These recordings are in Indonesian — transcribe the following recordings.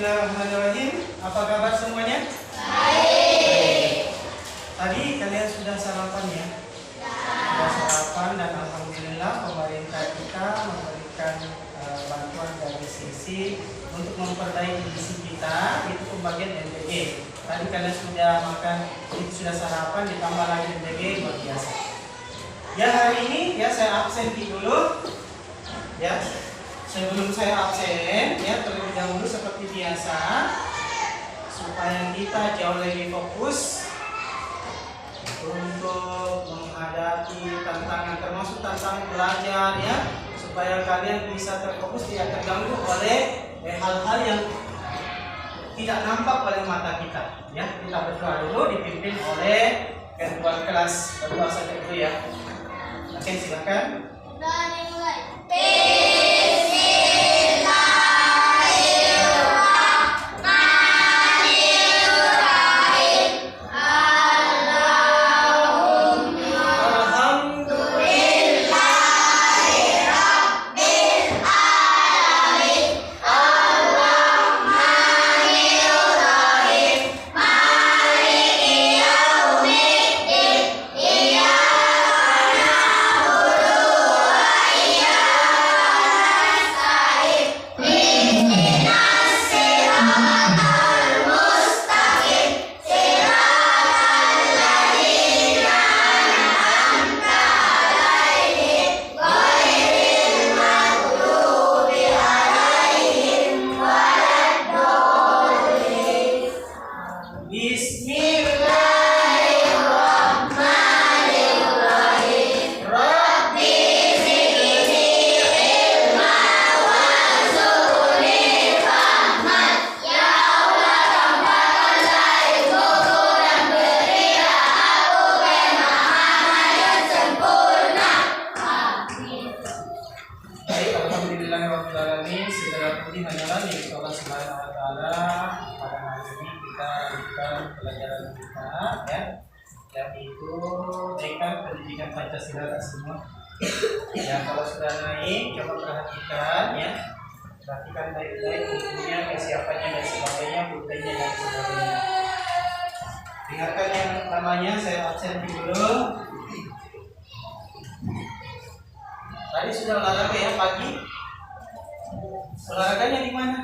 Bismillahirrahmanirrahim. Apa kabar semuanya? Baik. Tadi kalian sudah sarapan ya? Sudah sarapan dan alhamdulillah pemerintah kita memberikan bantuan dari sisi untuk memperbaiki gizi kita, itu pembagian MBG. Tadi kalian sudah makan, sudah sarapan ditambah lagi MBG, luar biasa. Ya hari ini ya saya absen dulu ya. Sebelum saya absen, ya terlebih dahulu seperti biasa, supaya kita jauh lebih fokus untuk menghadapi tantangan, termasuk tantangan belajar ya, supaya kalian bisa terfokus, tidak terganggu oleh hal-hal yang tidak nampak oleh mata kita. Ya, kita berdoa dulu dipimpin oleh ketua kelas. Berdoa saja dulu ya. Oke, silakan. Ya, kalau sudah naik, coba perhatikan ya. Perhatikan baik-baik bukunya, kesiapannya dan sebagainya, bukunya dan sebagainya. Dengarkan yang namanya, saya absen dulu. Tadi sudah olahraga ya pagi. Olahraganya di mana?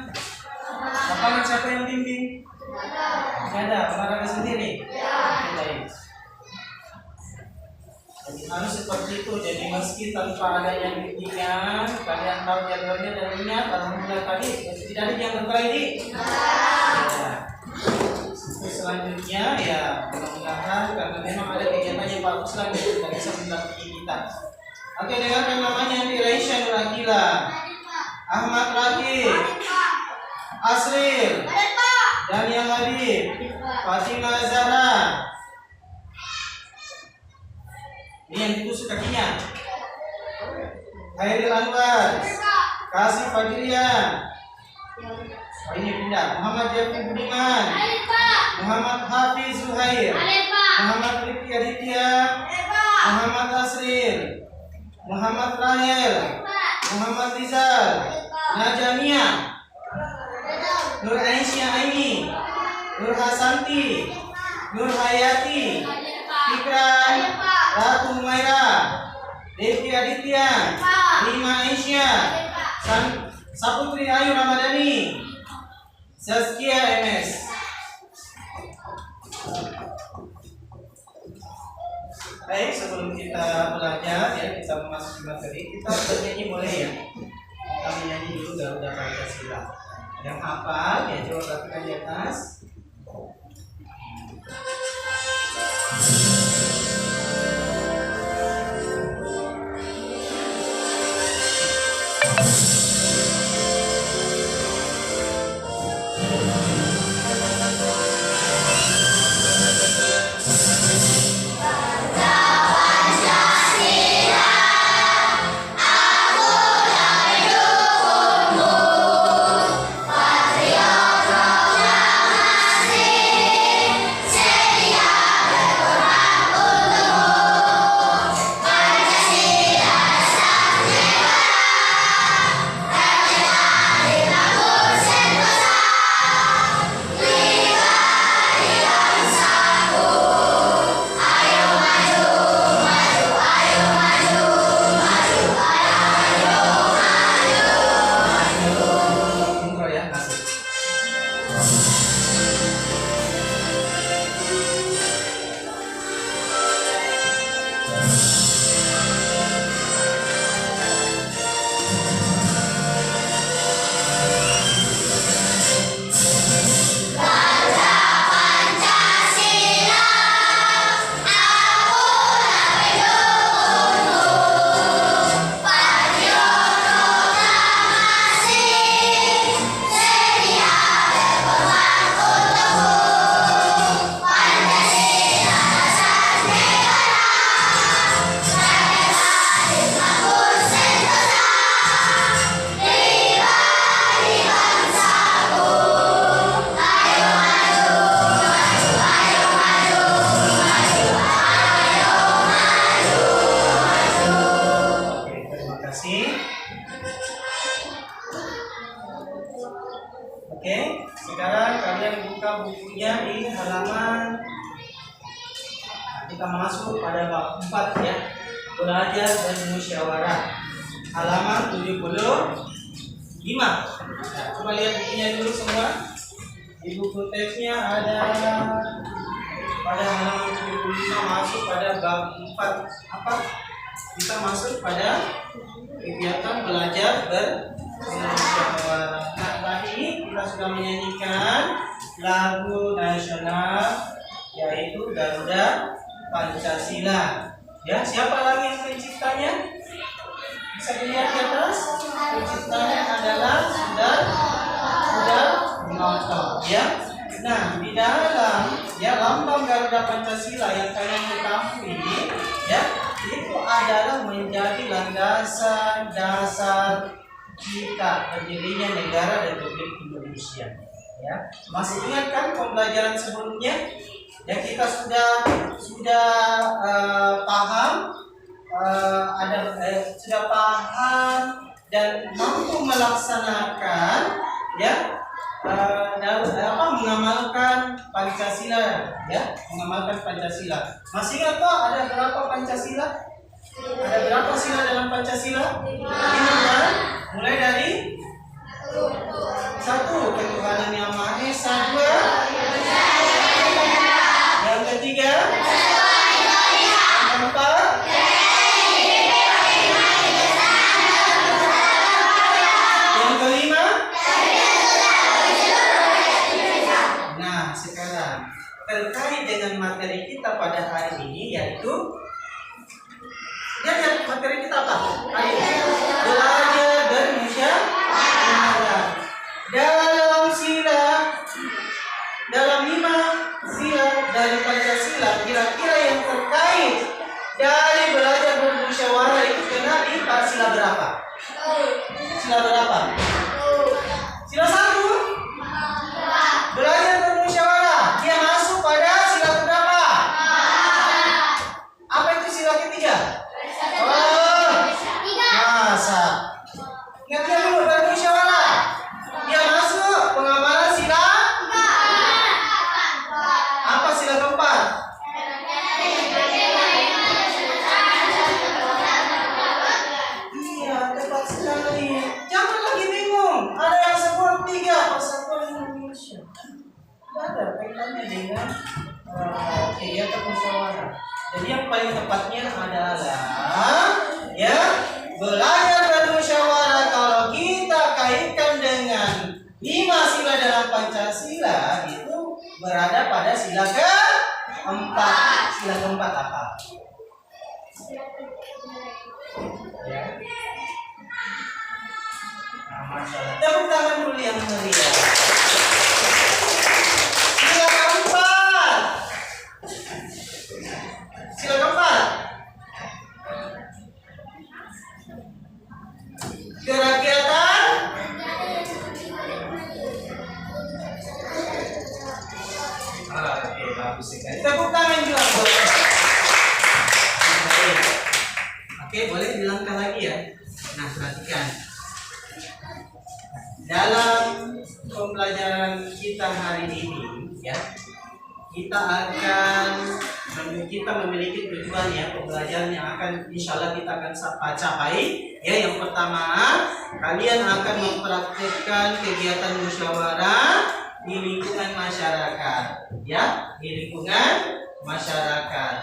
Lapangan siapa yang bimbing? Tidak ada. Olahraga sendiri? Ya. Harus seperti itu. Jadi meski tanpa adanya bimbingan, kalian tahu jadwalnya dan ingat. Alhamdulillah tadi tidak ada yang berkelahi. Selanjutnya ya mudah-mudahan karena memang ada kegiatan yang bagus lagi tidak bisa mendampingi kita. Oke, dengarkan namanya Raisya Nur Akila, Ahmad Raki, Asril, Dania Habib, Fatimah Zahra. Ini yang ditusuk kakinya. Khairil Anwar, Kasih Fadilian. Oh, ini pindah. Muhammad Jafri Budiman, Muhammad Hafiz Zuhair, Muhammad Rifki Aditya, Muhammad Asril, Muhammad Rahel, Muhammad Rizal, Najamia, Nur Aisyah Aini, Nur Hasanti, Nur Hayati, Fikran, Ratu Humaira, Devi Aditya, Rima Aisyah, Saputri Ayu Ramadhani, Saskia MS. Baik, sebelum kita belajar ya, kita memasuki materi, kita bernyanyi boleh ya? Kita menyanyi dulu Garuda Pancasila. Yang hafal ya coba perhatikan di atas. Patriot, kita masuk pada bab 4 ya. Belajar bermusyawarah. Halaman 75. Nah, coba lihat bukunya dulu semua. Di buku teksnya ada pada halaman 75 masuk pada bab 4. Apa? Kita masuk pada kegiatan belajar bermusyawarah. Nah, tadi kita sudah menyanyikan lagu nasional yaitu Garuda Pancasila. Ya, siapa lagi yang penciptanya? Bisa dilihat di atas. Penciptanya adalah Sudarnoto. Ya. Nah, di dalam ya lambang Garuda Pancasila yang kalian ketahui ya, itu adalah menjadi landasan dasar kita berdirinya negara Republik Indonesia. Ya, masih ingat kan pembelajaran sebelumnya? Ya, kita sudah paham sudah paham dan mampu melaksanakan ya mengamalkan Pancasila ya, mengamalkan Pancasila. Masih ingat kok ada berapa Pancasila? Ada berapa sila dalam Pancasila? 5 kan? Mulai dari 1 ketuhanan yang Maha Esa, 2 yang ketiga, yang keempat, yang kelima. Nah, sekarang terkait dengan materi kita pada hari ini yaitu materi kita apa? Belajar bermusyawarah. Dalam 5 sila dari Pancasila, kira-kira yang terkait dari belajar bermusyawarah itu kena di sila berapa? Sila berapa? Sila 1. Belajar bermusyawarah. Dia masuk pada sila berapa? Apa itu sila ketiga? Masa. Ingat dulu bermusyawarah. Dia masuk pengamalan sila. Apa sila keempat? Iya, tepat sekali. Jangan lagi bingung. Ada yang sebut 3 Persatuan Indonesia. Tidak ada kaitannya dengan kegiatan musyawarah. Jadi yang paling tepatnya adalah ya belajar bermusyawarah. Kalau kita kaitkan dengan 5 sila dalam Pancasila itu berada pada sila keempat. Sila keempat apa? Ya. Nah, masalah. Tepuk tangan dulu yang meriah. Sila keempat. Sila keempat. Kerakyatan. Oke, bagus sekali. Tepuk tangan juga. Oke, boleh dilangkah lagi ya. Nah, perhatikan. Dalam pembelajaran kita hari ini ya, kita memiliki tujuan ya, pembelajaran yang akan insyaallah kita akan capai ya. Yang pertama, kalian akan mempraktikkan kegiatan musyawarah di lingkungan masyarakat ya, di lingkungan masyarakat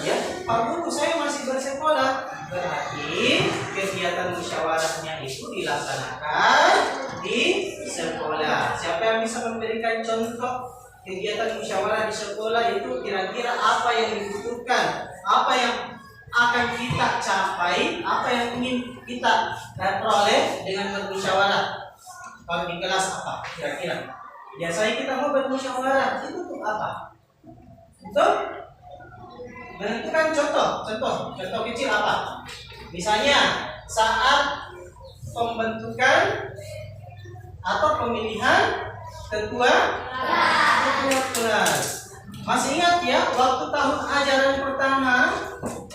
ya. Pak Guru, saya masih bersekolah, berarti kegiatan musyawarahnya itu dilaksanakan di sekolah. Siapa yang bisa memberikan contoh kegiatan musyawarah di sekolah itu kira-kira apa yang dibutuhkan, apa yang akan kita capai, apa yang ingin kita peroleh dengan bermusyawarah? Kalau di kelas apa kira-kira? Biasanya kita mau bermusyawarah itu untuk apa? Untuk menentukan contoh kecil apa? Misalnya saat pembentukan atau pemilihan ketua kelas. Masih ingat ya, waktu tahun ajaran pertama,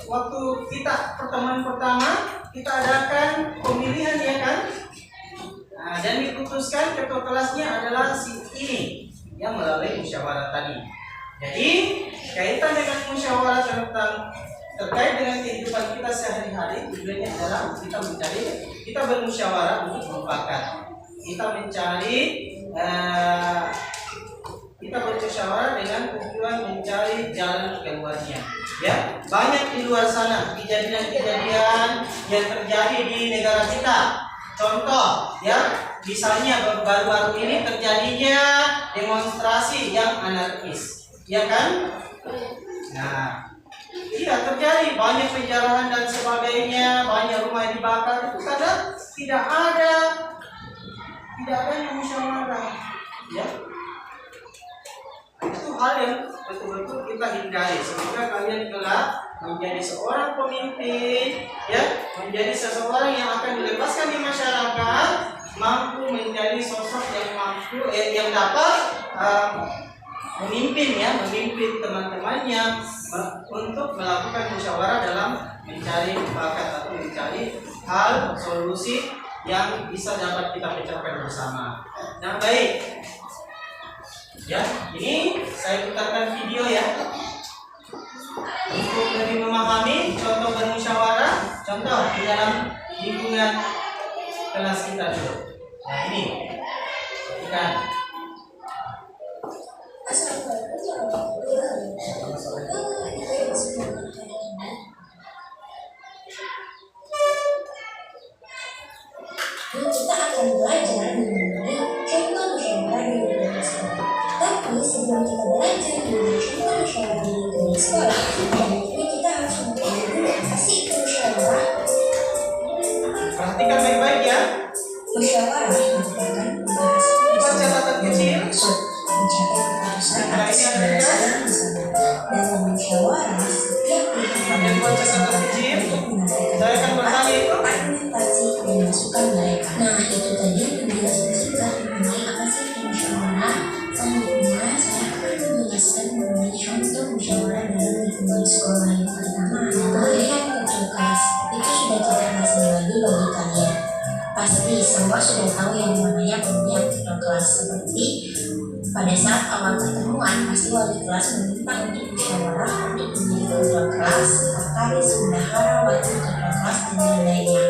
waktu kita pertemuan pertama, kita adakan pemilihan ya kan? Nah, dan diputuskan ketua kelasnya adalah si ini yang melalui musyawarah tadi. Jadi kaitan dengan musyawarah dalam tentang terkait dengan kehidupan kita sehari-hari, tujuannya adalah kita bermusyawarah untuk memufakat. Kita bermusyawarah dengan tujuan mencari jalan keluarnya. Ya, banyak di luar sana kejadian-kejadian yang terjadi di negara kita. Contoh, ya, misalnya baru-baru ini terjadinya demonstrasi yang anarkis, ya kan? Nah, iya terjadi banyak penjarahan dan sebagainya, banyak rumah yang dibakar itu karena tidak adanya musyawarah, ya. Itu hal yang betul-betul kita hindari. Semoga kalian kelak menjadi seorang pemimpin, ya, menjadi seseorang yang akan dilepaskan di masyarakat, mampu menjadi sosok yang dapat memimpin teman-temannya untuk melakukan musyawarah dalam mencari bakat atau mencari hal solusi yang bisa dapat kita pecahkan bersama. Nah, baik. Ya, ini saya putarkan video ya untuk lebih memahami contoh bermusyawarah, contoh di dalam lingkungan kelas kita dulu. Nah, ini kan kita akan belajar mengenai contoh musyawarah di lingkungan sekolah. Tapi sebelum kita belajar mengenai contoh musyawarah di lingkungan sekolah, kita harus mengetahui dulu apa sih itu musyawarah. Perhatikan baik-baik ya. Musyawarah merupakan pembahasan catatan kecil mencapai keputusan atas berdasarkan masalah. Dalam musyawarah, setiap pihak saya akan bertanya itu argumentasi dan masukan mereka. Nah, itu tadi penjelasan singkat mengenai apa sih musyawarah. Selanjutnya, saya akan menjelaskan mengenai contoh musyawarah dalam lingkungan sekolah. Yang pertama adalah pemilihan ketua kelas. Itu sudah kita bahas lagi bagi kalian. Pasti semua sudah tahu yang namanya pemilihan ketua kelas. Seperti pada saat awal pertemuan, pasti wali kelas meminta untuk musyawarah untuk memilih ketua kelas, sekretaris, bendahara, wakil ketua kelas, dan lain-lainnya.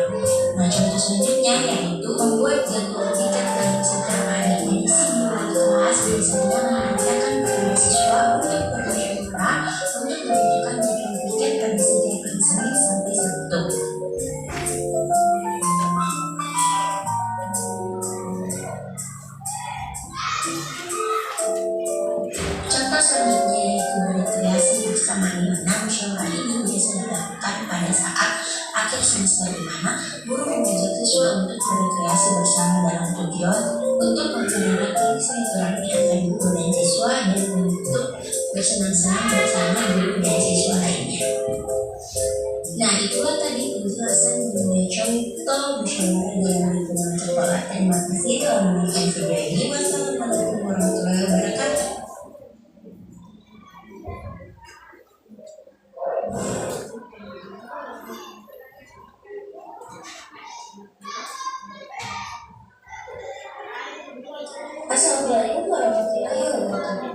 Nah, contoh selanjutnya yaitu membuat jadwal tingkat dan secara di sini wali kelas biasanya memerintahkan kepada siswa untuk bermusyawarah untuk menentukan jadwal tingkat pada setiap hari Senin sampai Sabtu. Contoh selanjutnya yaitu berrekreasi bersama, di mana musyawarah ini biasa dilakukan pada saat akhir semester, di mana guru mengajak siswa untuk berrekreasi bersama dalam tujuan untuk mempererat silaturahmi antara guru dan siswa dan untuk bersenang-senang bersama guru dan siswa lainnya. Nah, itulah tadi penjelasan mengenai contoh musyawarah dalam lingkungan sekolah. Terima kasih telah menonton video ini. Wassalamualaikum warahmatullahi wabarakatuh. Assalamualaikum warahmatullahi wabarakatuh.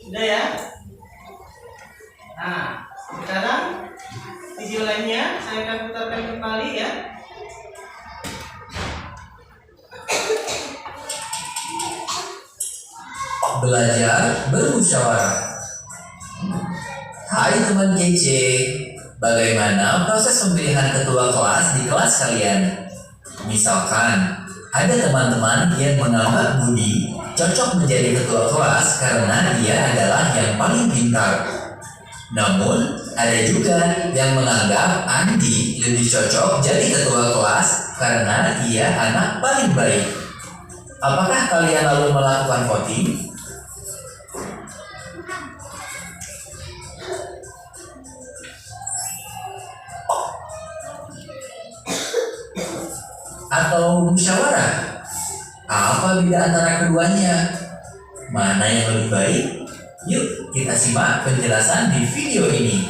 Sudah ya? Nah, sekarang video lainnya saya akan putarkan kembali ya. Belajar bermusyawarah. Hai teman kece, bagaimana proses pemilihan ketua kelas di kelas kalian? Misalkan, ada teman-teman yang menganggap Budi cocok menjadi ketua kelas karena dia adalah yang paling pintar. Namun, ada juga yang menganggap Andi lebih cocok jadi ketua kelas karena dia anak paling baik. Apakah kalian lalu melakukan voting? Atau musyawarah? Apa beda antara keduanya? Mana yang lebih baik? Yuk kita simak penjelasan di video ini.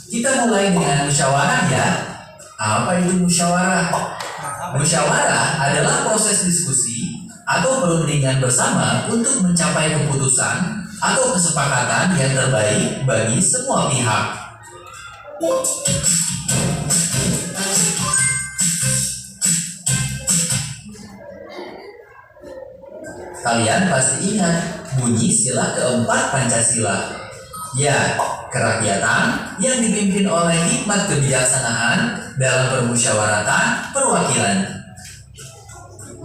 Kita mulai dengan musyawarah ya. Apa itu musyawarah? Musyawarah adalah proses diskusi atau perundingan bersama untuk mencapai keputusan atau kesepakatan yang terbaik bagi semua pihak. Kalian pasti ingat bunyi sila keempat Pancasila. Ya, kerakyatan yang dipimpin oleh hikmat kebijaksanaan dalam permusyawaratan perwakilan.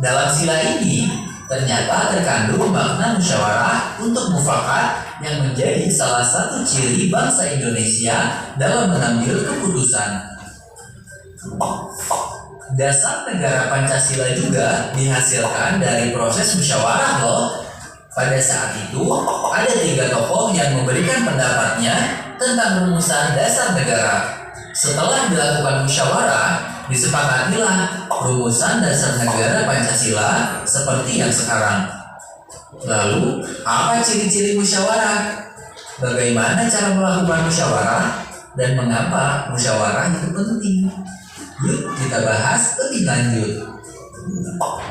Dalam sila ini, ternyata terkandung makna musyawarah untuk mufakat yang menjadi salah satu ciri bangsa Indonesia dalam mengambil keputusan. Dasar negara Pancasila juga dihasilkan dari proses musyawarah loh. Pada saat itu, ada 3 tokoh yang memberikan pendapatnya tentang rumusan dasar negara. Setelah dilakukan musyawarah, disepakatilah rumusan dasar negara Pancasila seperti yang sekarang. Lalu, apa ciri-ciri musyawarah? Bagaimana cara melakukan musyawarah? Dan mengapa musyawarah itu penting? Yuk kita bahas lebih lanjut.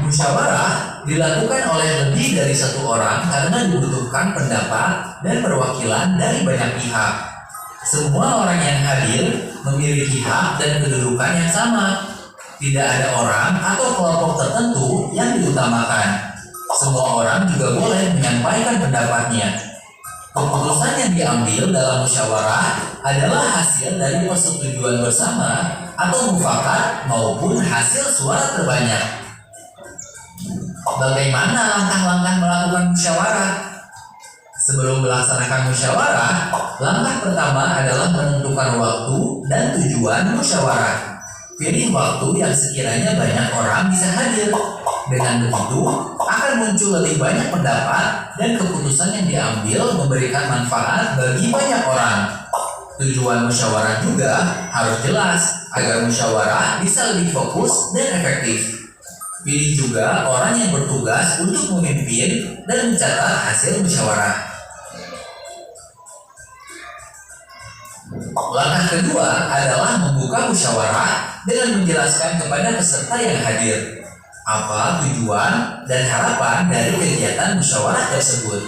Musyawarah dilakukan oleh lebih dari 1 orang karena dibutuhkan pendapat dan perwakilan dari banyak pihak. Semua orang yang hadir memiliki hak dan kedudukan yang sama. Tidak ada orang atau kelompok tertentu yang diutamakan. Semua orang juga boleh menyampaikan pendapatnya. Keputusan yang diambil dalam musyawarah adalah hasil dari persetujuan bersama atau mufakat maupun hasil suara terbanyak. Bagaimana langkah-langkah melakukan musyawarah? Sebelum melaksanakan musyawarah, langkah pertama adalah menentukan waktu dan tujuan musyawarah. Pilih waktu yang sekiranya banyak orang bisa hadir. Dengan begitu, akan muncul lebih banyak pendapat dan keputusan yang diambil memberikan manfaat bagi banyak orang. Tujuan musyawarah juga harus jelas agar musyawarah bisa lebih fokus dan efektif. Pilih juga orang yang bertugas untuk memimpin dan mencatat hasil musyawarah. Langkah kedua adalah membuka musyawarah dengan menjelaskan kepada peserta yang hadir apa tujuan dan harapan dari kegiatan musyawarah tersebut.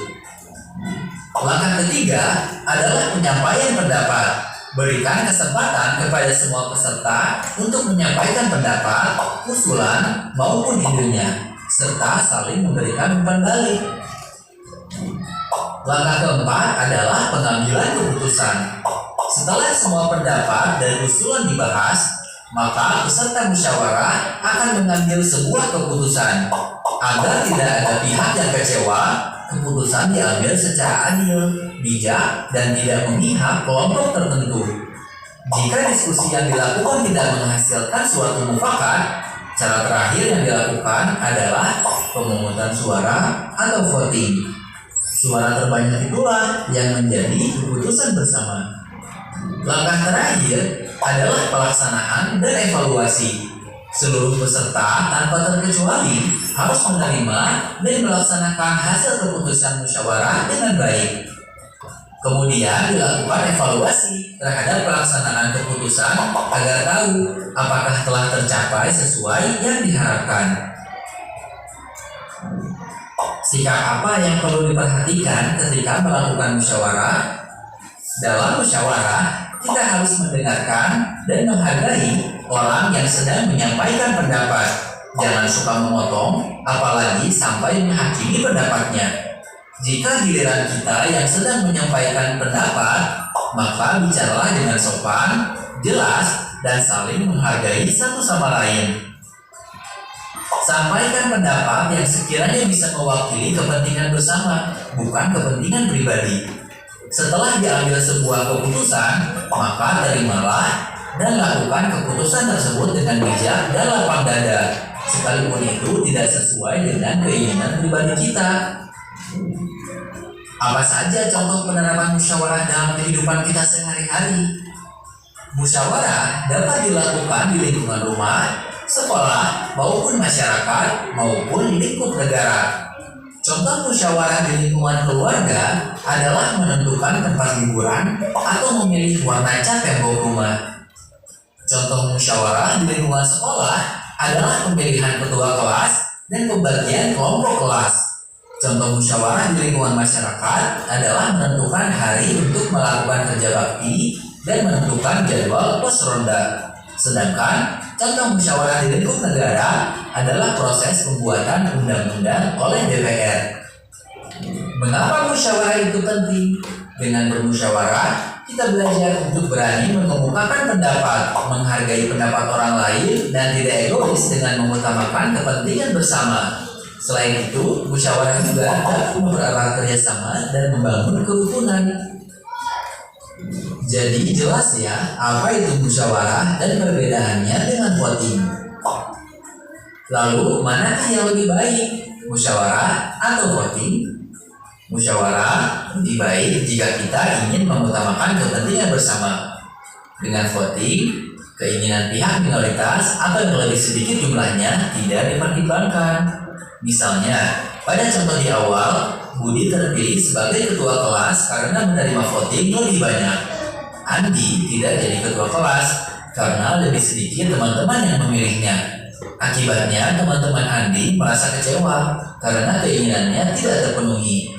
Langkah ketiga adalah penyampaian pendapat. Berikan kesempatan kepada semua peserta untuk menyampaikan pendapat, usulan, maupun idenya, serta saling memberikan umpan balik. Langkah keempat adalah pengambilan keputusan. Setelah semua pendapat dan usulan dibahas, maka peserta musyawarah akan mengambil sebuah keputusan. Agar tidak ada pihak yang kecewa, keputusan diambil secara adil, bijak, dan tidak memihak kelompok tertentu. Jika diskusi yang dilakukan tidak menghasilkan suatu mufakat, cara terakhir yang dilakukan adalah pemungutan suara atau voting. Suara terbanyak itulah yang menjadi keputusan bersama. Langkah terakhir adalah pelaksanaan dan evaluasi. Seluruh peserta tanpa terkecuali harus menerima dan melaksanakan hasil keputusan musyawarah dengan baik. Kemudian dilakukan evaluasi terhadap pelaksanaan keputusan agar tahu apakah telah tercapai sesuai yang diharapkan. Sikap apa yang perlu diperhatikan ketika melakukan musyawarah? Dalam musyawarah, kita harus mendengarkan dan menghargai orang yang sedang menyampaikan pendapat. Jangan suka memotong, apalagi sampai menghakimi pendapatnya. Jika giliran kita yang sedang menyampaikan pendapat, maka bicaralah dengan sopan, jelas, dan saling menghargai satu sama lain. Sampaikan pendapat yang sekiranya bisa mewakili kepentingan bersama, bukan kepentingan pribadi. Setelah diambil sebuah keputusan, maka terimalah dan lakukan keputusan tersebut dengan bijak dan lapang dada, sekalipun itu tidak sesuai dengan keinginan pribadi kita. Apa saja contoh penerapan musyawarah dalam kehidupan kita sehari-hari? Musyawarah dapat dilakukan di lingkungan rumah, sekolah, maupun masyarakat, maupun lingkup negara. Contoh musyawarah di lingkungan keluarga adalah menentukan tempat liburan atau memilih warna cat tembok rumah. Contoh musyawarah di lingkungan sekolah adalah pemilihan ketua kelas dan pembagian kelompok kelas. Contoh musyawarah di lingkungan masyarakat adalah menentukan hari untuk melakukan kerja bakti dan menentukan jadwal pos ronda. Sedangkan contoh musyawarah di lingkup negara adalah proses pembuatan undang-undang oleh DPR. Mengapa musyawarah itu penting? Dengan bermusyawarah, kita belajar untuk berani mengemukakan pendapat, menghargai pendapat orang lain, dan tidak egois dengan mengutamakan kepentingan bersama. Selain itu, musyawarah juga dapat mempererat kerjasama dan membangun kerukunan. Jadi jelas ya, apa itu musyawarah dan perbedaannya dengan voting. Lalu, manakah yang lebih baik? Musyawarah atau voting? Musyawarah lebih baik jika kita ingin mengutamakan kepentingan bersama. Dengan voting, keinginan pihak minoritas atau yang lebih sedikit jumlahnya tidak dipertimbangkan. Misalnya, pada contoh di awal, Budi terpilih sebagai ketua kelas karena menerima voting lebih banyak. Andi tidak jadi ketua kelas karena lebih sedikit teman-teman yang memilihnya. Akibatnya, teman-teman Andi merasa kecewa karena keinginannya tidak terpenuhi.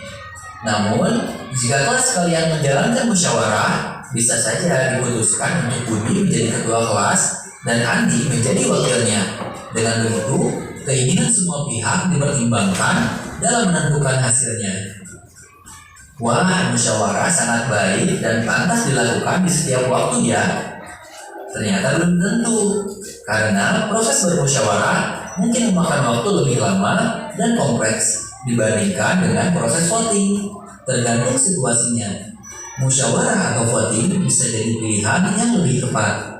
Namun, jika kelas kalian menjalankan musyawarah, bisa saja diputuskan untuk Budi menjadi ketua kelas dan Andi menjadi wakilnya. Dengan begitu, keinginan semua pihak dipertimbangkan dalam menentukan hasilnya. Wah, musyawarah sangat baik dan pantas dilakukan di setiap waktu ya. Ternyata belum tentu, karena proses bermusyawarah mungkin memakan waktu lebih lama dan kompleks dibandingkan dengan proses voting. Tergantung situasinya, musyawarah atau voting bisa jadi pilihan yang lebih tepat.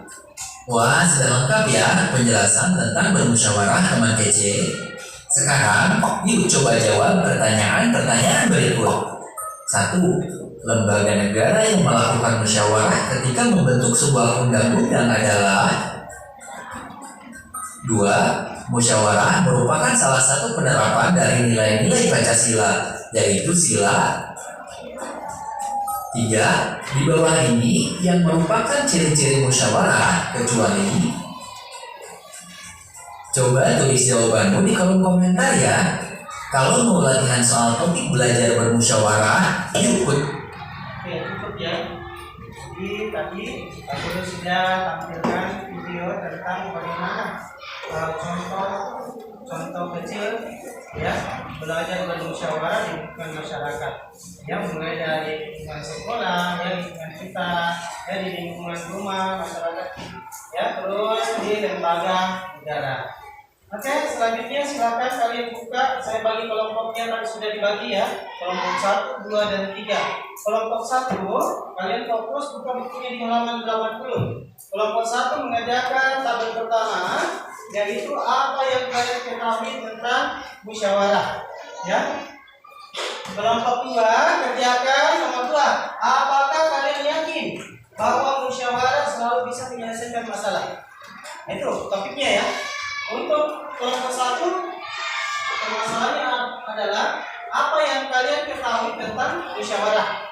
Wah, sudah lengkap ya penjelasan tentang bermusyawarah teman kece. Sekarang, yuk coba jawab pertanyaan-pertanyaan berikut. 1. Lembaga negara yang melakukan musyawarah ketika membentuk sebuah undang-undang adalah 2. Musyawarah merupakan salah satu penerapan dari nilai-nilai Pancasila, yaitu sila. 3. Di bawah ini yang merupakan ciri-ciri musyawarah kecuali. Coba tulis jawabanmu di kolom komentar ya. Kalau mau latihan soal topik belajar bermusyawarah, ikut. Oke, cukup ya. Jadi tadi aku sudah tampilkan video tentang bagaimana contoh kecil ya belajar bermusyawarah di lingkungan masyarakat. Ya, mulai dari lingkungan sekolah, ya lingkungan kita, ya di lingkungan rumah masyarakat, ya terus di lembaga negara. Oke, selanjutnya silakan kalian buka. Saya bagi kelompoknya tadi sudah dibagi ya. Kelompok 1, 2, dan 3. Kelompok 1, kalian fokus buka bukunya di halaman 80. Kelompok 1 mengerjakan tabel pertama, yaitu apa yang kalian ketahui tentang musyawarah. Ya. Kelompok 2 kerjakan nomor 2. Apakah kalian yakin bahwa musyawarah selalu bisa menyelesaikan masalah? Itu topiknya ya. Untuk kelompok 1, permasalahannya adalah apa yang kalian ketahui tentang musyawarah.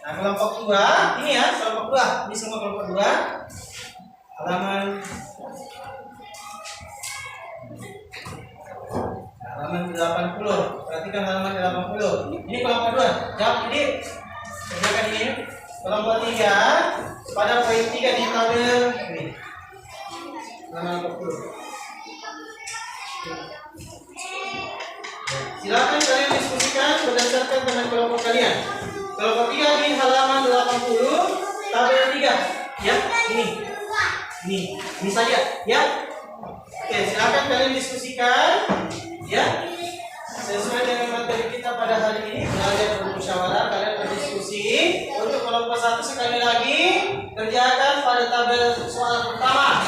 Nah, kelompok 2, ini ya, kelompok 2, ini semua kelompok 2. Halaman 80. Perhatikan halaman 80. Ini kelompok 2. Jawab ini. Kerjakan ini. Kelompok 3, pada poin 3 di tabel ini. Halaman 80. Silakan kalian diskusikan berdasarkan dengan kelompok kalian. Kelompok 3 di halaman 80, tabel 3. Ya, ini saja ya. Oke, silakan kalian diskusikan ya. Sesuai dengan materi kita pada hari ini, belajar bermusyawarah, kalian berdiskusi. Untuk kelompok 1 sekali lagi kerjakan pada tabel soal pertama.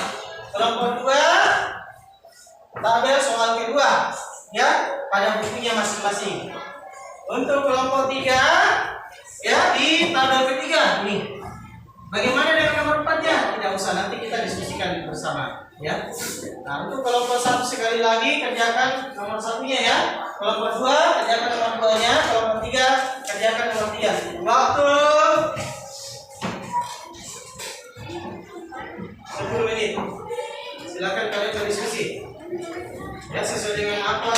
Kelompok 2 tabel soal kedua ya, pada bukunya masing-masing. Untuk kelompok 3 ya, di tabel ketiga nih. Bagaimana dengan nomor 4-nya? Tidak usah, nanti kita diskusikan bersama ya. Nah, untuk kelompok 1 sekali lagi kerjakan nomor 1-nya ya. Kelompok 2 kerjakan nomor 2-nya. Kelompok 3 kerjakan nomor 3. Waktu 10 menit. Silakan kalian diskusi. Ya, sesuai dengan apa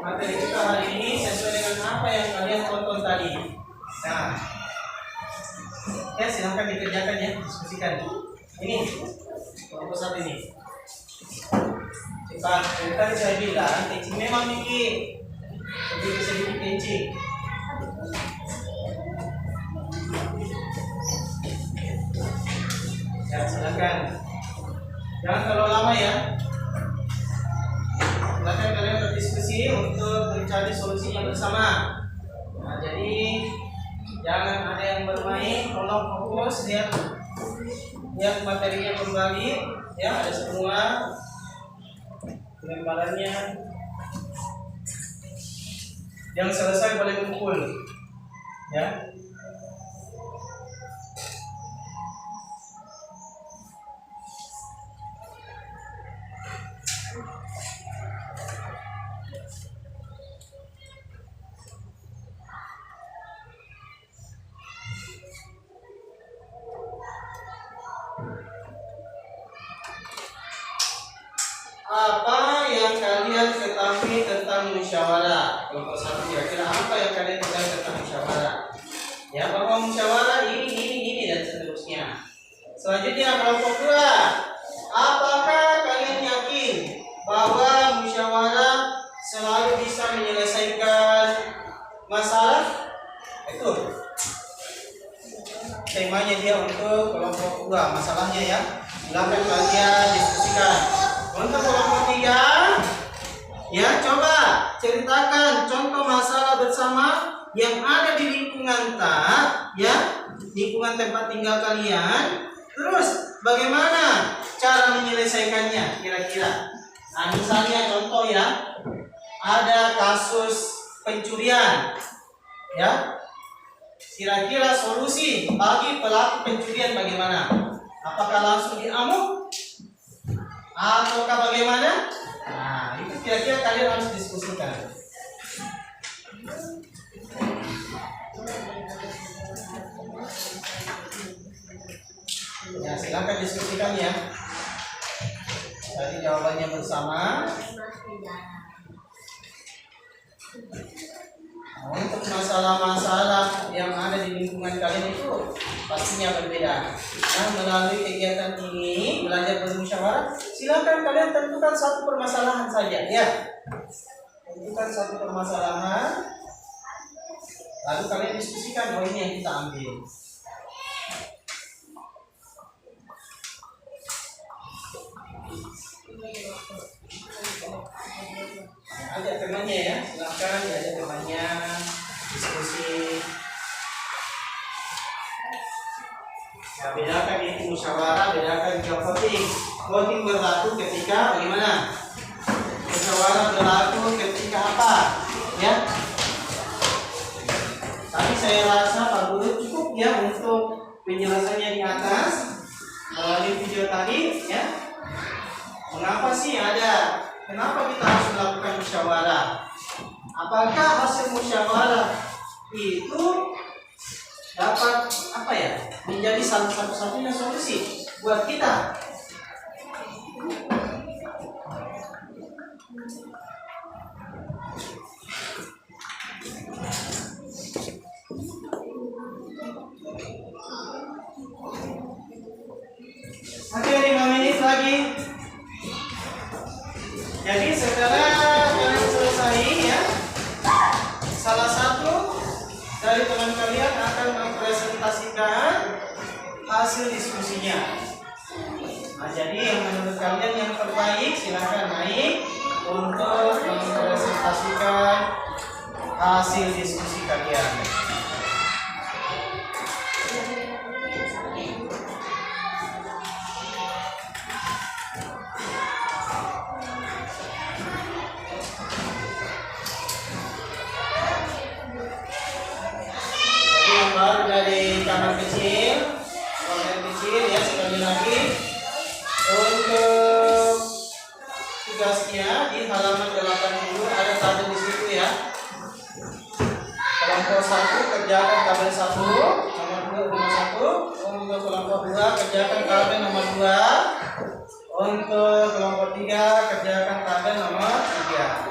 materi kita hari ini, sesuai dengan apa yang kalian tonton tadi. Nah, ya silahkan dikerjakan ya, diskusikan. Ini kelompok 1 ini. Cepat, tadi saya bilang kencing memang dikit, sedikit kencing. Ya, silakan. Jangan terlalu lama ya. Silakan kalian berdiskusi untuk mencari solusinya bersama. Nah, jadi jangan ada yang bermain, tolong fokus lihat materinya kembali. Ya, ada semua lembarannya. Yang selesai boleh kumpul. Ya. Apa yang kalian ketahui tentang musyawarah? Kelompok 1 kira-kira apa yang kalian ketahui tentang musyawarah? Ya, bahwa musyawarah ini dan seterusnya. Selanjutnya kelompok 2. Apakah kalian yakin bahwa musyawarah selalu bisa menyelesaikan masalah? Itu temanya dia untuk kelompok 2, masalahnya ya. Silakan kalian diskusikan. Untuk kelompok 3, ya coba ceritakan contoh masalah bersama yang ada di lingkungan lingkungan tempat tinggal kalian. Terus bagaimana cara menyelesaikannya kira-kira? Nah, misalnya contoh ya, ada kasus pencurian, ya. Kira-kira solusi bagi pelaku pencurian bagaimana? Apakah langsung diamuk? Ataukah bagaimana? Nah, itu kira-kira kalian harus diskusikan. Ya, silakan diskusikan ya. Tadi jawabannya bersama. Nah, untuk masalah-masalah yang ada di lingkungan kalian itu pastinya berbeda. Nah, melalui kegiatan ini belajar bermusyawarah, silakan kalian tentukan satu permasalahan saja ya. Tentukan satu permasalahan, lalu kalian diskusikan, oh ini yang kita ambil. Ajak temannya ya, silakan diajak temannya diskusi. Ya, bedakan itu musyawarah, bedakan juga voting. Voting berlaku ketika bagaimana? Musyawarah berlaku ketika apa? Ya. Tapi saya rasa Pak Guru cukup ya untuk penjelasannya di atas melalui video tadi ya. Mengapa sih ada? Kenapa kita harus melakukan musyawarah? Apakah hasil musyawarah itu dapat apa ya? Menjadi satu-satunya solusi buat kita? Oke, 5 menit lagi. Jadi setelah kalian selesai ya, salah satu dari teman kalian akan mempresentasikan hasil diskusinya. Nah, jadi yang menurut kalian yang terbaik silahkan naik untuk mempresentasikan hasil diskusi kalian. Dari kamar kecil, ruangan kecil ya, sekali lagi untuk tugasnya di halaman 80 ada tabel di situ ya. Kelompok 1 kerjakan tabel 1, nomor 2 nomor 1. Untuk kelompok 2 kerjakan tabel nomor 2. Untuk kelompok 3 kerjakan pada nomor 3.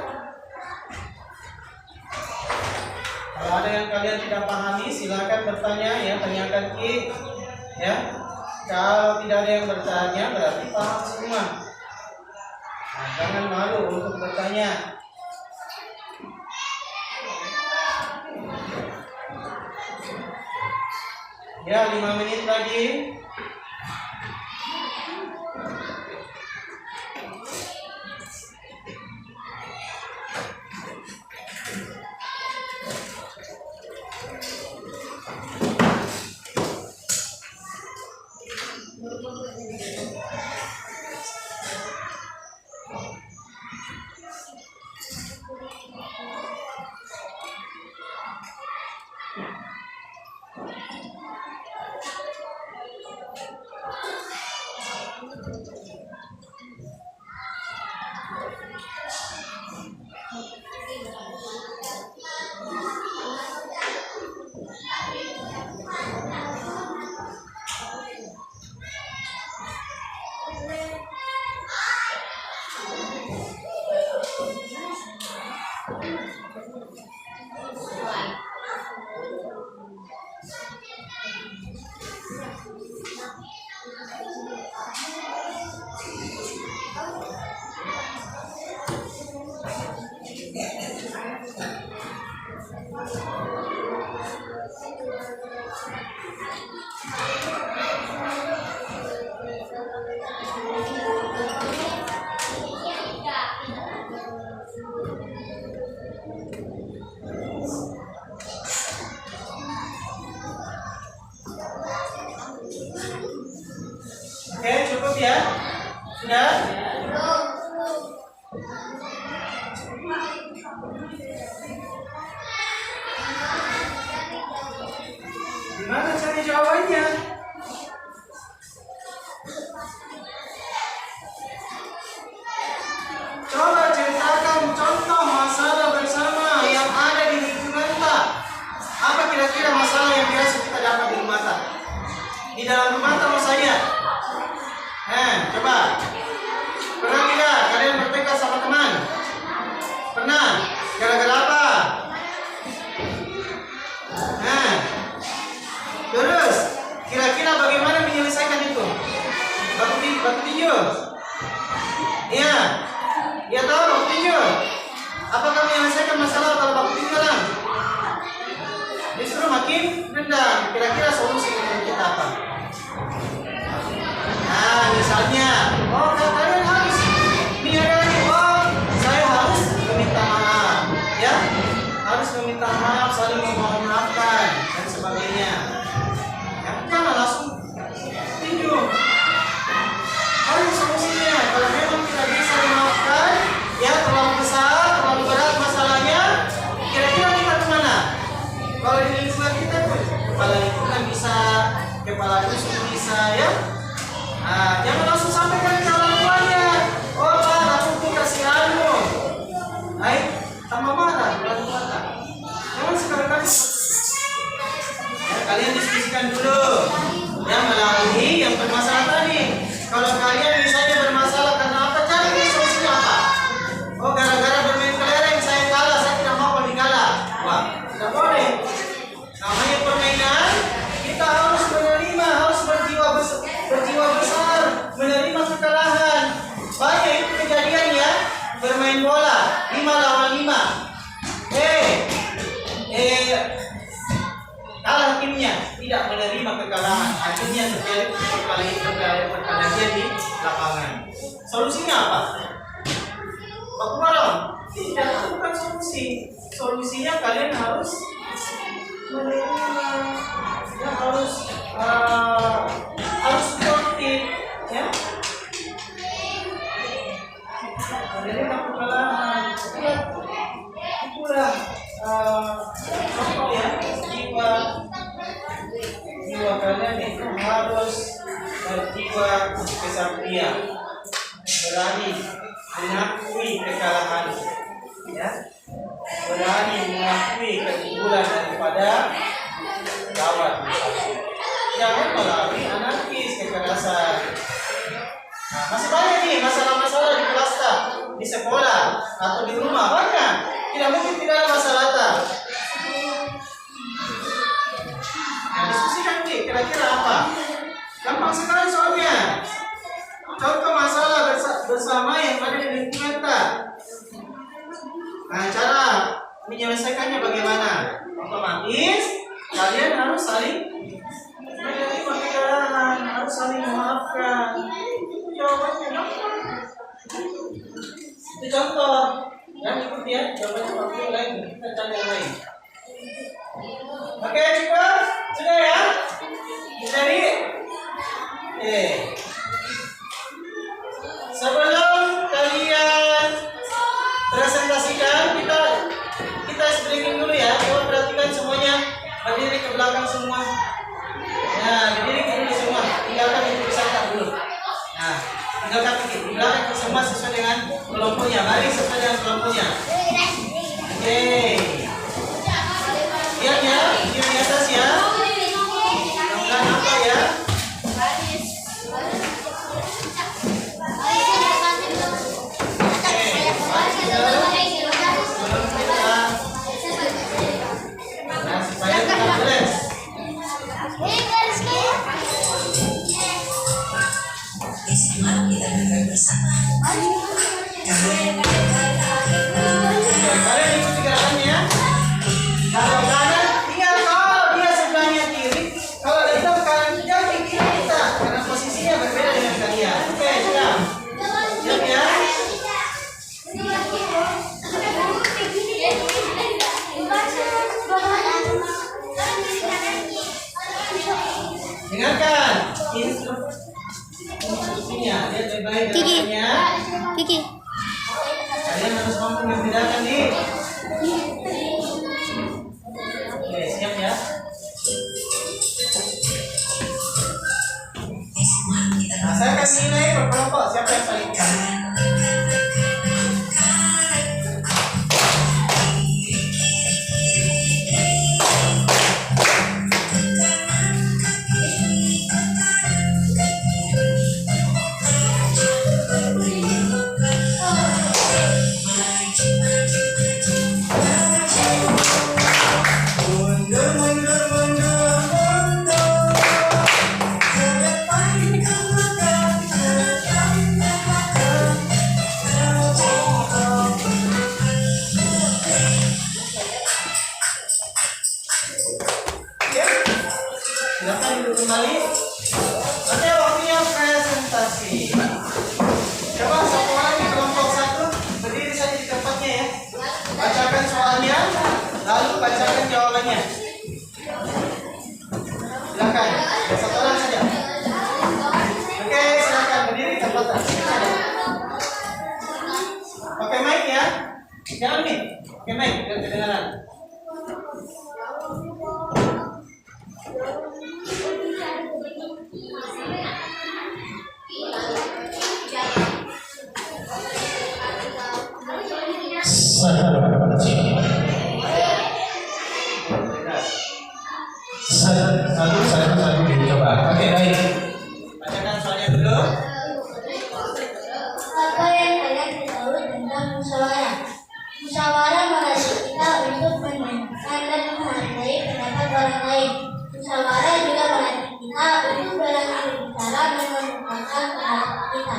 Kalau ada yang kalian tidak pahami silakan bertanya ya, tanyakan Ki ya. Kalau tidak ada yang bertanya berarti paham semua. Nah, jangan malu untuk bertanya. Ya, 5 menit lagi. Oke, cukup ya? Sudah? Gimana cari jawabannya? Coba ceritakan contoh masalah bersama yang ada di lingkungan kita. Apa kira-kira masalah yang biasa kita dapat di rumah kita? Di dalam rumah kita saja. Coba. Pernah tidak kalian bertengkar sama teman? Pernah? Gara-gara apa? Terus, kira-kira bagaimana menyelesaikan itu? Batu tinju? Iya. Iya tahu batu tinju? Apakah menyelesaikan masalah kalau batu tinju lang? Justru makin dendam. Kira-kira solusi untuk kita apa? Nah, misalnya, kalian harus menyadari, saya harus meminta maaf, ya, harus meminta maaf, saling memaafkan dan sebagainya. Ya, jangan langsung tinju. Harus solusinya. Kalau memang tidak bisa dimaafkan, ya terlalu besar, terlalu berat masalahnya, kira-kira kita kemana? Kalau di lingkungan kita pun, kepala lingkungan bisa, kepala dusun bisa, ya. Jangan langsung sampaikan ke orang tuanya. Pak, aku tuh kasih anu. Tambah marah, pelan-pelan. Jangan sekali-kali. Ya, kalian diskusikan dulu. Ya, melalui yang bermasalah tadi. Kalau kalian misalnya bermasalah karena apa, cari solusinya apa. Gara-gara bermain kelereng saya kalah, saya tidak mau dikalah. Wah, tidak boleh. Namanya permainan, kita harus menerima, harus berjiwa besar, menerima kekalahan. Banyak itu kejadian ya, bermain bola 5 lawan 5. Kalah timnya, tidak menerima kekalahan. Akhirnya terjadi perkelahian di lapangan. Solusinya apa? Baku malam? Tidak, itu bukan solusi. Solusinya kalian harus menerima, ya harus sportif, ya. Menerima kekalahan. Itulah contoh ya, jiwa kalian itu harus berjiwa kesatria, berani mengakui kekalahan, ya, berani mengakui keunggulan daripada lawan. Jangan melalui anarkis, kekerasan. Nah, Masih banyak nih masalah-masalah di kelas tak, di sekolah atau di rumah banyak. Tidak mungkin tidak ada masalah tak. Nah, diskusikan nih kira-kira apa? Gampang sekali soalnya. Contoh masalah bersama yang ada di lingkungan tak. Nah, cara menyelesaikannya bagaimana? Otomatis kalian harus saling menerima kekalahan, harus saling memaafkan. Itu jawabannya gampang. Itu contoh. Dan ikuti ya jawabannya waktu lain. Kita cari yang lain. Oke, cukup? Sudah ya? Cari. Oke. Sebelum kalian presentasikan, kita breaking dulu ya. Coba perhatikan semuanya. Berdiri ke belakang semua. Nah, berdiri ke dulu semua. Tinggalkan itu peserta dulu. Nah, tinggalkan di belakang semua sesuai dengan kelompoknya. Mari sesuai dengan kelompoknya. Oke. Lihat ya, di atas ya. Pelan-pelan apa ya? Kalian ikuti gerakannya. Kalau kanan tinggal kalau dia sebelahnya kiri, kalau datang kanan jauh di kiri kita, karena posisinya berbeda dengan kalian. Oke, siap. Siap ya. Dengarkan instruksinya. Dia baik-baik gerakannya. Kiki. Kalian harus mampu membedakan nih. Oke, siap ya. Nah, saya akan nilai per kelompok siapa yang paling baik. Silakan duduk kembali. Oke, waktunya presentasi. Coba satu orang di kelompok satu berdiri saja di tempatnya ya. Bacakan soalnya, lalu bacakan jawabannya. Silakan, satu orang saja. Oke, silakan berdiri di tempatnya. Pakai mic ya. Jangan nih, pakai mic biar kedengaran. Satu dicoba. Oke, baik. Bacakan soalnya dulu. Apa yang kalian ketahui tentang musyawarah? Musyawarah melatih kita untuk mendengarkan dan menghargai pendapat orang lain. Musyawarah juga melatih kita untuk berani berbicara dan mengungkapkan pendapat kita.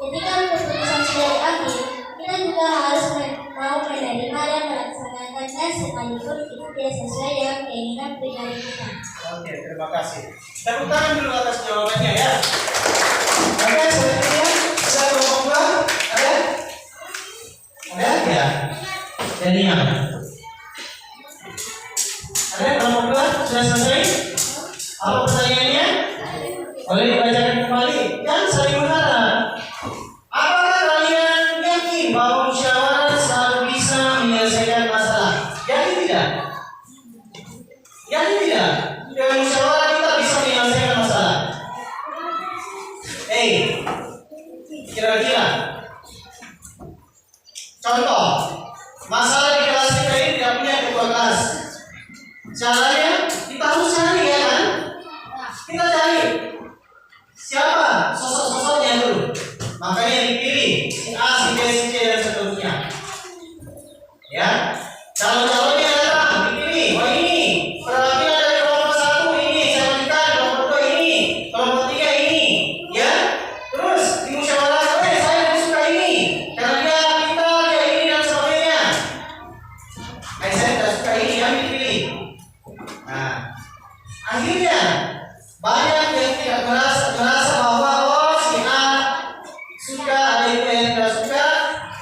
Ketika keputusan sudah diambil, kita juga harus mau menerima dan melaksanakannya sekalipun itu tidak sesuai dengan keinginan pribadi kita. Oke, terima kasih. Tepuk tangan dulu atas jawabannya ya. Oke, selanjutnya sudah kelompok dua. Ada? Ada ya? Daniel. Ada kelompok dua? Sudah selesai? Apa pertanyaannya? Boleh dibacakan kembali. Jangan saling mengharap. Apakah kalian yakin bahwa musyawarah selalu bisa menyelesaikan masalah? Yakin tidak? Yakin tidak? Dengan musyawarah kita bisa menyelesaikan masalah. Kira-kira contoh masalah di kelas kita ini tidak punya ketua kelas. Caranya kita harus cari ya kan? Kita cari siapa sosok-sosoknya dulu. Makanya dipilih si A, si B, si C dan seterusnya. Ya, calon-calonnya datang dipilih. Oh ini perwakilan dari kelompok 1 ini, saya lanjutkan kelompok 2 ini, kelompok 3 ini, ya. Terus dimusyawarahkan, saya lebih suka ini karena dia pintar, dia ini dan sebagainya. Saya tidak suka ini, yang dipilih. Nah, akhirnya banyak yang tidak merasa bahwa oh si A suka, ada yang tidak suka,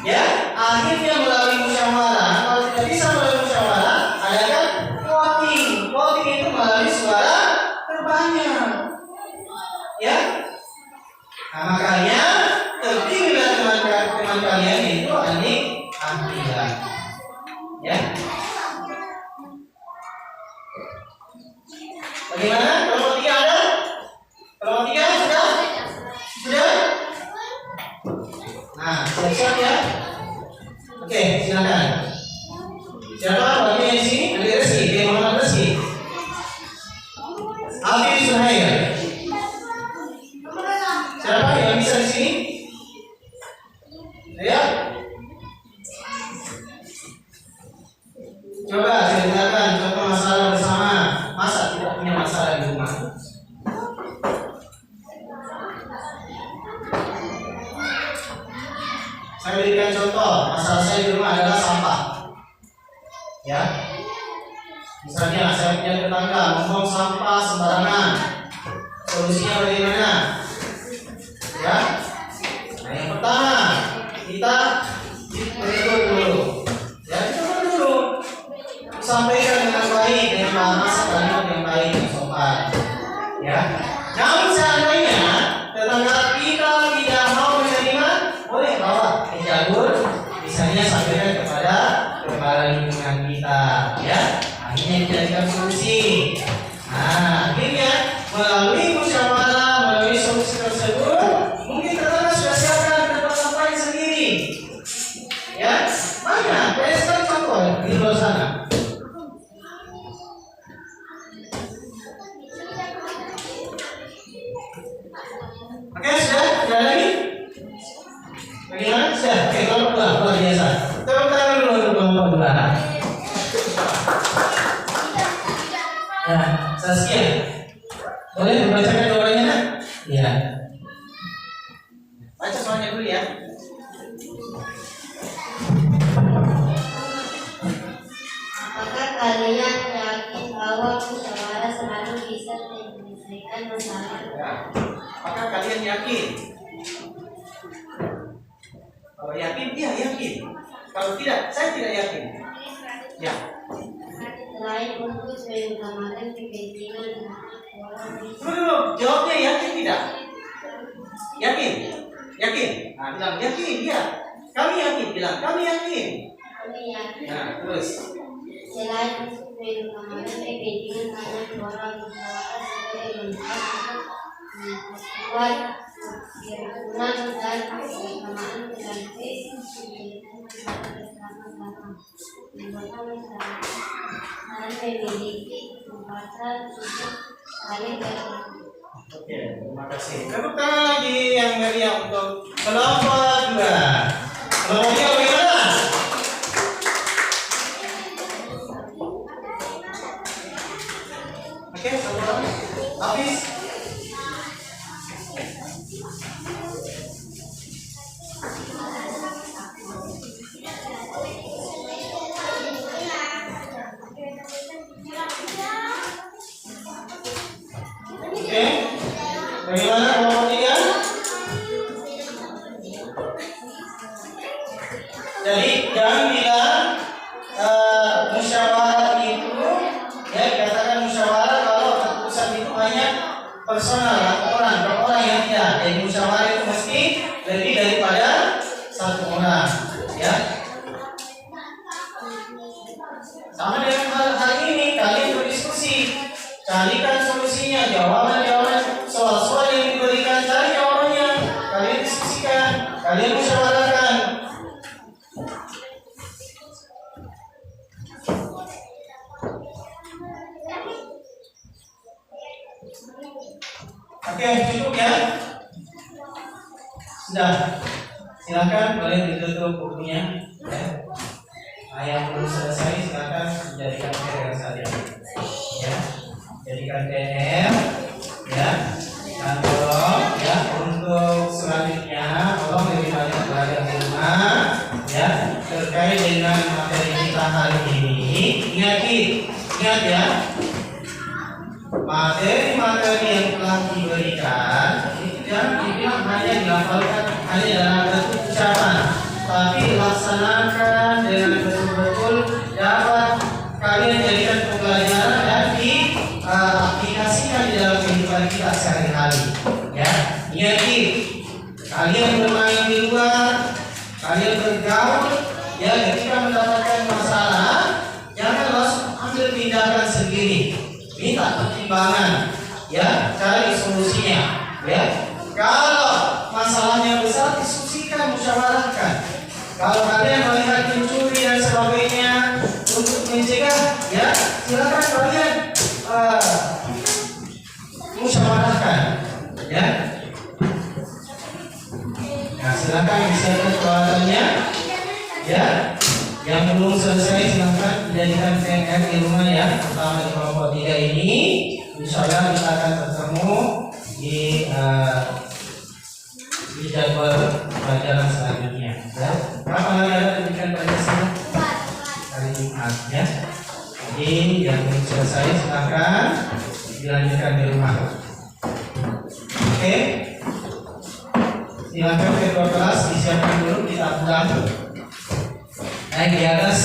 ya. Akhirnya melalui musyawarah, kalau tidak bisa melalui musyawarah, ada kan voting. Voting itu melalui suara terbanyak, ya. Nah, makanya terpilihlah teman kalian itu Anik Ahmila, ya. Bagaimana? Kelompok 3 ada? Kelompok 3 sudah? Sudah? Nah, siap-siap ya. Oke, silakan. Siapa wakilnya di sini? Andi Reski, dia Muhammad Reski. Alfi Suhair. Siapa yang bisa di sini? Ya. Coba saya dengarkan contoh masalah bersama. Masa tidak punya masalah di rumah? Saya berikan contoh, masalah saya di rumah adalah sampah. Ya. Misalnya saya punya tetangga ngomong sampah sembarangan. Solusinya bagaimana? Ya. Nah, yang pertama, kita menegur dulu. Ya, coba dulu. Sampaikan dengan baik, dengan bahasa kalimat yang baik, yang sopan. Ya. Namun seandainya tetangga kita tidak mau menerima, boleh bawa ke jalur, misalnya sampaikan kepada kepala lingkungan kita, ya. Akhirnya dijadikan solusi. Nah, akhirnya melalui musyawarah, melalui solusi tersebut, mungkin tetangga sudah siapkan tempat sampahnya sendiri. Ya, banyak, banyak sekali contoh di luar sana. Oke, sudah? Sudah lagi? Bagaimana? Sudah? Oke, kelompok 2, luar biasa. Tepuk tangan dulu untuk kelompok 2. Ya, Saskia. Boleh membacakan jawabannya, nak? Iya. Baca soalnya dulu ya. Apakah kalian yakin bahwa musyawarah selalu bisa menyelesaikan masalah? Ya. Apakah kalian yakin? Kalau yakin, iya yakin. Kalau tidak, saya tidak yakin. Ya. Selain untuk mengutamakan kepentingan orang Dulu, jawabnya yakin tidak? Yakin? Yakin? Nah, bilang yakin, iya. Kami yakin, bilang kami yakin. kami yakin. Nah, terus. Selain untuk mengutamakan kepentingan banyak orang musyawarah sebagai membuat kerukunan dan kebersamaan berarti bersama-sama membuat masyarakat dan memiliki kesempatan untuk saling bertemu. Oke, terima kasih. Tepuk tangan lagi yang meriah untuk kelompok 2. Kelompok 3 bagaimana? Oke, satu lagi. Habis. Oke, bagaimana kelompok 3? Jadi jangan bilang musyawarah itu, ya dikatakan musyawarah kalau keputusan itu hanya personal atau orang yang tidak. Jadi musyawarah itu mesti lebih daripada satu orang, ya. Sama dengan hal ini, kalian berdiskusi, carikan solusinya, jawaban-jawaban soal-soal yang diberikan, cari jawabannya, kalian diskusikan, kalian musyawarahkan. Oke, cukup ya? Sudah. Silakan kalian ditutup bukunya. Ya. Nah, yang belum selesai silakan jadikan PR saja. Ya, jadikan PR. Ya, dan tolong ya untuk selanjutnya tolong lebih banyak belajar di rumah. Ya, terkait dengan materi kita hari ini. Ingat ya. Materi-materi yang telah diberikan itu jangan dibilang hanya dilafalkan hanya dalam bentuk ucapan, tapi laksanakan dengan betul-betul dapat kalian jadikan pembelajaran dan diaplikasikan di dalam kehidupan kita sehari-hari. Ya, ingat kalian bermain di luar, kalian bergaul, ya ketika mendapatkan masalah jangan langsung ambil tindakan sendiri. Minta pertimbangan, ya, cari solusinya, ya. Kalau masalahnya besar, diskusikan, musyawarahkan. Kalau kalian melihat mencuri dan sebagainya untuk mencegah, ya, silakan kalian musyawarahkan, ya. Nah, silakan disiapkan peralatannya, ya. Yang belum selesai silakan dijadikan PR di rumah ya, pertama di kelompok 3 ini. Insya Allah kita akan bertemu di jadwal pelajaran selanjutnya. Ya. Kapan lagi ada pendidikan Pancasila? Hari Jumat ya. Jadi yang belum selesai silakan dilanjutkan di rumah. Oke. Silakan ketua kelas disiapkan dulu, kita pulang. Naik di atas,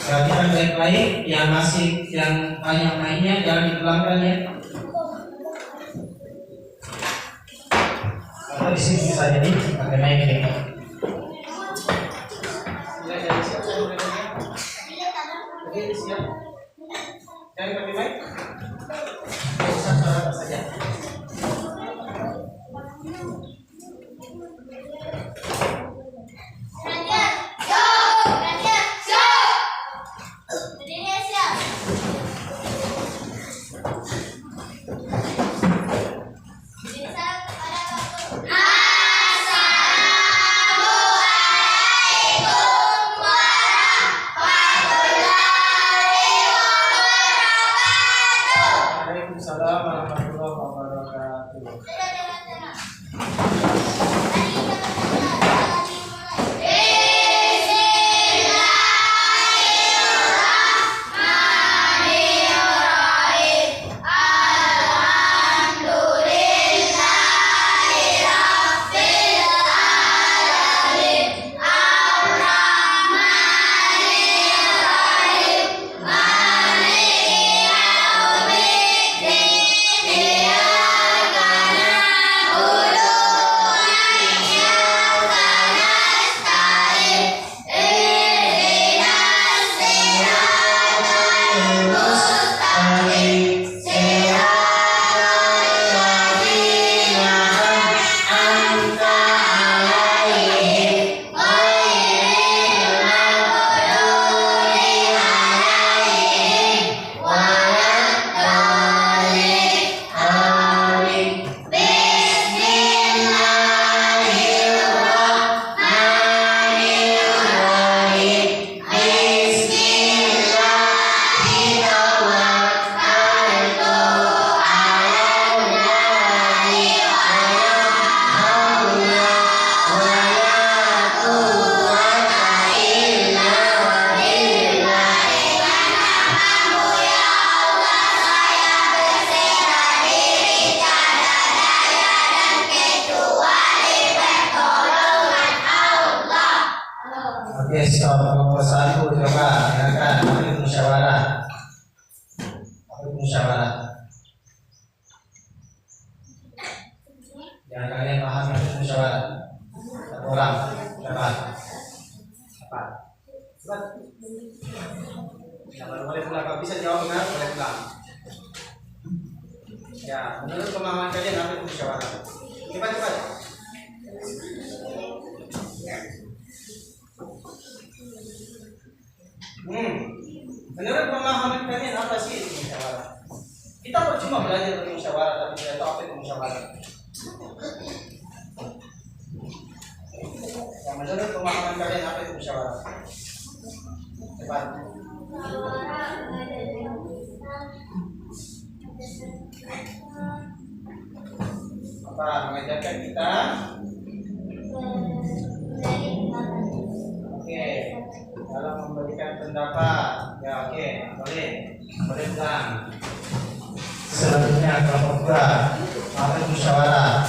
perhatikan baik-baik. Yang masih yang banyak mainnya jangan dipulangkan ya. Atau di sini bisa jadi pakai mic ini. Ya, jadi siapkan dulu ya. Jadi siap. Jangan pakai mic. Usah suara saja. Waalaikumsalam warahmatullahi wabarakatuh. Oke, stop. Nomor 1 coba silakan ambil musyawarah. Yang kalian paham itu musyawarah. Satu orang, coba. Apa? Coba. Boleh pulang. Kalau bisa jawab benar, boleh pulang. Ya, menurut pemahaman kalian apa itu musyawarah? Cepat. Menurut pemahaman kalian apa sih itu musyawarah? Kita percuma belajar tentang musyawarah tapi tidak tahu apa itu musyawarah. Yang Menurut pemahaman kalian apa itu musyawarah? Cepat. Apa mengajarkan kita? Oke, dalam memberikan pendapat. Ya oke, boleh pulang. Selanjutnya kelompok 2. Apa itu musyawarah?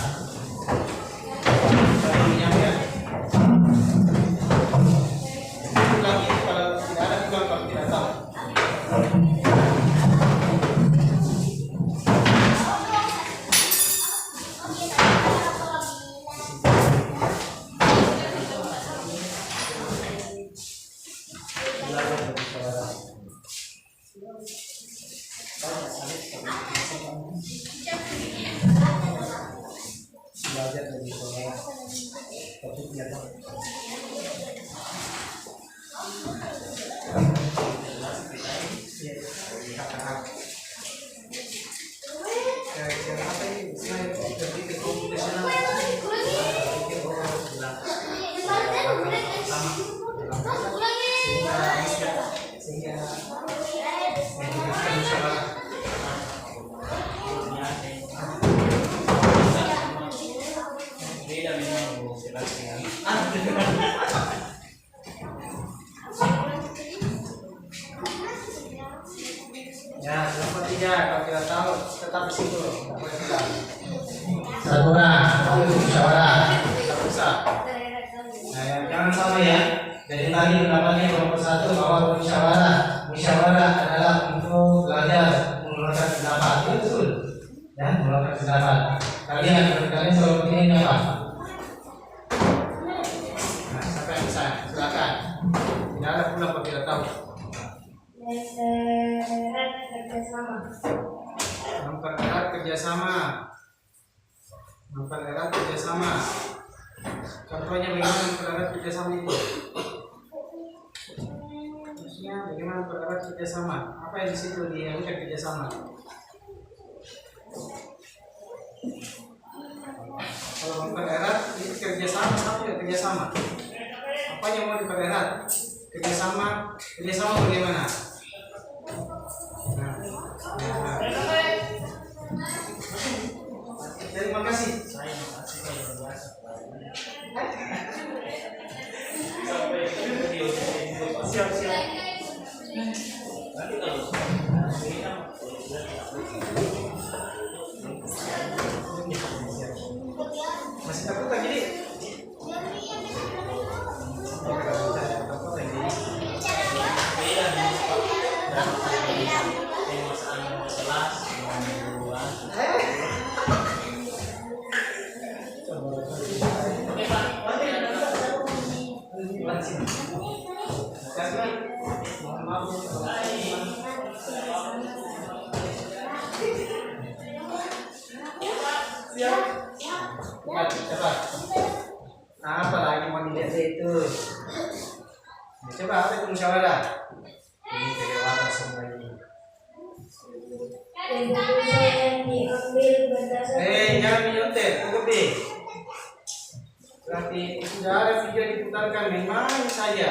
Selanjutnya ya. Pulang itu kalau tidak ada pulang kalau tidak tahu. Belajar dari sekolah topiknya tuh. Apa ini? Selain berpikir komputasional, sehingga ya, nomor 3 kalau tidak tahu tetap di situ, tidak boleh pulang. Saudara, apa itu musyawarah? Tidak usah. Nah, jangan sama ya. Jadi tadi pendapatnya kelompok 1 bahwa musyawarah adalah untuk belajar mengeluarkan pendapat. Itu betul. Ya, mengeluarkan pendapat. Kalian selalu ini apa? Nah, siapa yang bisa? Silakan. Tidak ada pula kalau tidak tahu. Mempererat kerjasama. Mempererat kerjasama. Contohnya bagaimana mempererat kerjasama itu? Maksudnya bagaimana mempererat kerjasama? Apa yang di situ diartikan kerjasama? Kalau mempererat itu kerjasama apa ya kerjasama? Apa yang mau dipererat? Kerjasama bagaimana? Nah. Terima kasih. Siap. Nanti kalau masih takut lagi nih? Cepat. Apa lagi mau dilihat itu? Coba apa itu musyawarah? Ini kelewatan semua ini. Jangan menyontek, cukup deh. Berarti sudah ada video diputarkan memang saja.